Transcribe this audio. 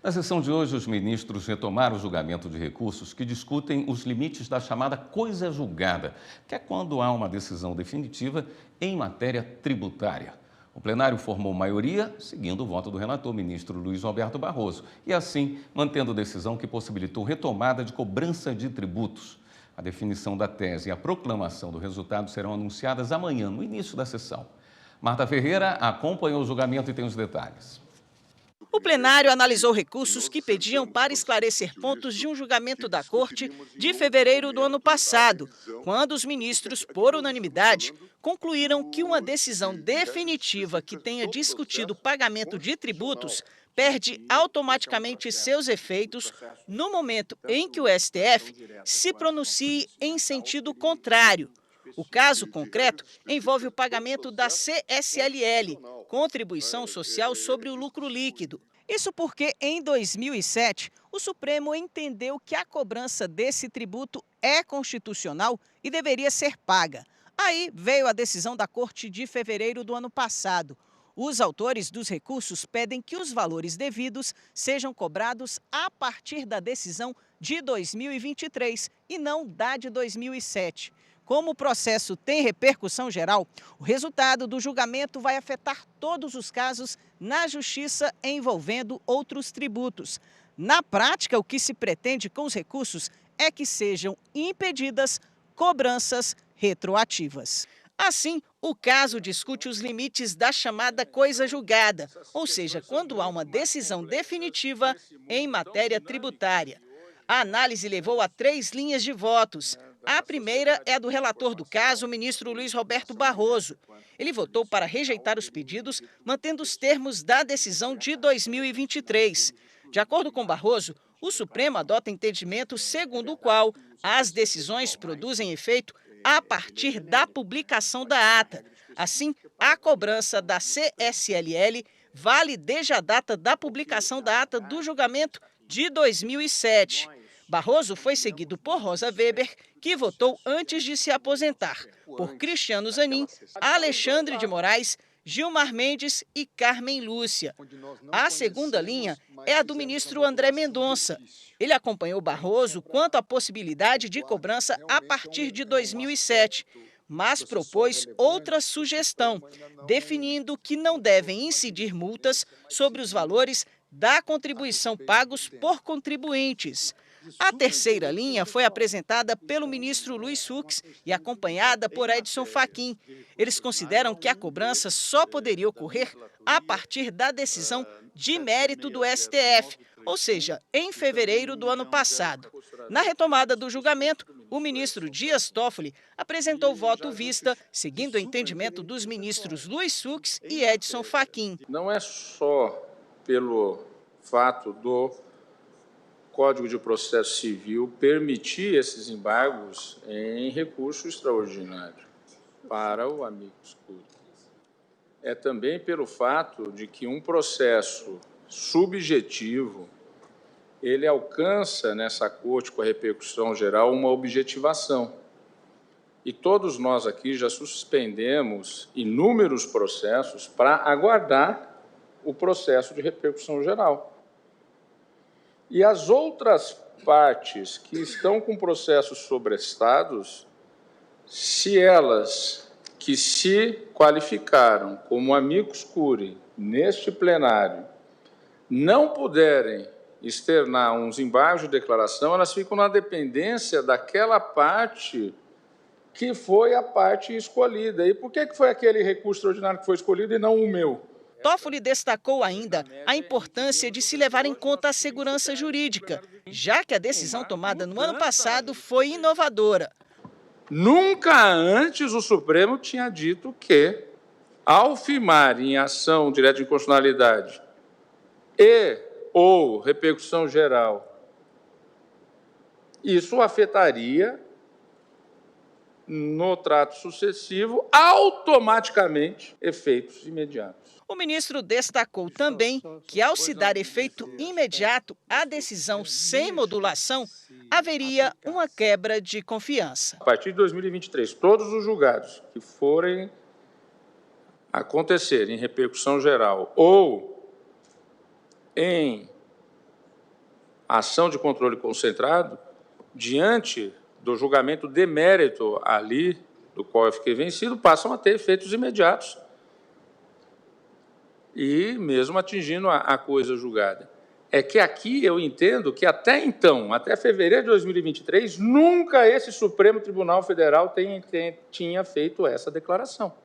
Na sessão de hoje, os ministros retomaram o julgamento de recursos que discutem os limites da chamada coisa julgada, que é quando há uma decisão definitiva em matéria tributária. O plenário formou maioria, seguindo o voto do relator, ministro Luiz Roberto Barroso, e assim mantendo decisão que possibilitou retomada de cobrança de tributos. A definição da tese e a proclamação do resultado serão anunciadas amanhã, no início da sessão. Marta Ferreira acompanhou o julgamento e tem os detalhes. O plenário analisou recursos que pediam para esclarecer pontos de um julgamento da Corte de fevereiro do ano passado, quando os ministros, por unanimidade, concluíram que uma decisão definitiva que tenha discutido o pagamento de tributos perde automaticamente seus efeitos no momento em que o STF se pronuncie em sentido contrário. O caso concreto envolve o pagamento da CSLL, Contribuição Social sobre o Lucro Líquido. Isso porque, em 2007, o Supremo entendeu que a cobrança desse tributo é constitucional e deveria ser paga. Aí veio a decisão da Corte de fevereiro do ano passado. Os autores dos recursos pedem que os valores devidos sejam cobrados a partir da decisão de 2023 e não da de 2007. Como o processo tem repercussão geral, o resultado do julgamento vai afetar todos os casos na Justiça envolvendo outros tributos. Na prática, o que se pretende com os recursos é que sejam impedidas cobranças retroativas. Assim, o caso discute os limites da chamada coisa julgada, ou seja, quando há uma decisão definitiva em matéria tributária. A análise levou a 3 linhas de votos. A primeira é a do relator do caso, o ministro Luiz Roberto Barroso. Ele votou para rejeitar os pedidos, mantendo os termos da decisão de 2023. De acordo com Barroso, o Supremo adota entendimento segundo o qual as decisões produzem efeito a partir da publicação da ata. Assim, a cobrança da CSLL vale desde a data da publicação da ata do julgamento de 2007. Barroso foi seguido por Rosa Weber, que votou antes de se aposentar, por Cristiano Zanin, Alexandre de Moraes, Gilmar Mendes e Carmen Lúcia. A segunda linha é a do ministro André Mendonça. Ele acompanhou Barroso quanto à possibilidade de cobrança a partir de 2007, mas propôs outra sugestão, definindo que não devem incidir multas sobre os valores da contribuição pagos por contribuintes. A terceira linha foi apresentada pelo ministro Luiz Fux e acompanhada por Edson Fachin. Eles consideram que a cobrança só poderia ocorrer a partir da decisão de mérito do STF, ou seja, em fevereiro do ano passado. Na retomada do julgamento, o ministro Dias Toffoli apresentou voto vista, seguindo o entendimento dos ministros Luiz Fux e Edson Fachin. Não é só pelo fato do Código de Processo Civil permitir esses embargos em recurso extraordinário para o amicus curiae. É também pelo fato de que um processo subjetivo, ele alcança nessa corte com a repercussão geral uma objetivação. E todos nós aqui já suspendemos inúmeros processos para aguardar o processo de repercussão geral. E as outras partes que estão com processos sobrestados, se elas que se qualificaram como amicus curiae neste plenário não puderem externar uns embargos de declaração, elas ficam na dependência daquela parte que foi a parte escolhida. E por que foi aquele recurso extraordinário que foi escolhido e não o meu? Toffoli destacou ainda a importância de se levar em conta a segurança jurídica, já que a decisão tomada no ano passado foi inovadora. Nunca antes o Supremo tinha dito que, ao firmar em ação direta de inconstitucionalidade ou repercussão geral, isso afetaria no trato sucessivo automaticamente efeitos imediatos. O ministro destacou também que, ao se dar efeito imediato à decisão sem modulação, haveria uma quebra de confiança. A partir de 2023, todos os julgados que forem acontecer em repercussão geral ou em a ação de controle concentrado, diante do julgamento de mérito ali, do qual eu fiquei vencido, passam a ter efeitos imediatos e mesmo atingindo a coisa julgada. É que aqui eu entendo que até então, até fevereiro de 2023, nunca esse Supremo Tribunal Federal tinha feito essa declaração.